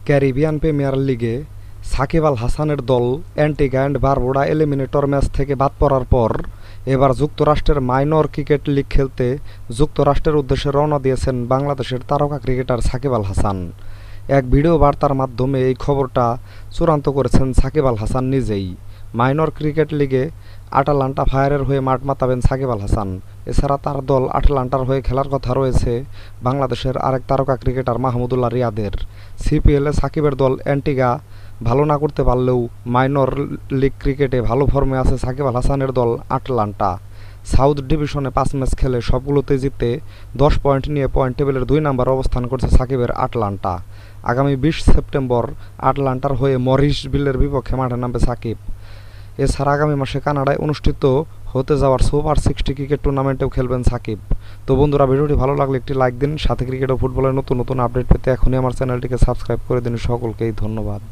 Caribbean premier লিগে সাকিব আল হাসানের দল Antigua and Barbuda eliminator match থেকে বাদ পড়ার পর এবার যুক্তরাষ্ট্রের মাইনর ক্রিকেট লিগ খেলতে যুক্তরাষ্ট্রের উদ্দেশ্যে রওনা দিয়েছেন বাংলাদেশের তারকা ক্রিকেটার সাকিব আল হাসান। এক ভিডিও বার্তার মাধ্যমে এই খবরটা চূড়ান্ত করেছেন সাকিব আল হাসান নিজেই। মাইনর ক্রিকেট লিগে আটালান্টা ফায়ারের হয়ে মাঠ মাতাবেন সাকিব আল হাসান। এছাড়া তার দল আটালান্টার হয়ে খেলার কথা রয়েছে বাংলাদেশের আরেক তারকা ক্রিকেটার মাহমুদুল্লাহ রিয়াদের। সিপিএলে সাকিবের দল অ্যান্টিগা ভালো না করতে পারলেও মাইনর লিগ ক্রিকেটে ভালো ফর্মে আছে সাকিব আল হাসানের দল আটালান্টা। সাউথ ডিভিশনে ৫ ম্যাচ খেলে সবগুলোতে জিতে ১০ পয়েন্ট নিয়ে পয়েন্ট টেবিলের ২ নম্বরে অবস্থান করছে সাকিবের আটালান্টা। আগামী ২০ সেপ্টেম্বর আটলান্টার হয়ে মরিসভিলের বিপক্ষে মাঠে নামবে সাকিব। এছাড়া আগামী মাসে কানাডায় অনুষ্ঠিত হতে যাওয়ার সুপার ৬০ ক্রিকেট টুর্নামেন্টেও খেলবেন সাকিব। তো বন্ধুরা, ভিডিওটি ভালো লাগলে একটি লাইক দিন। সাথে ক্রিকেট ও ফুটবলের নতুন নতুন আপডেট পেতে এখনই আমার চ্যানেলটিকে সাবস্ক্রাইব করে দিন। সকলকেই ধন্যবাদ।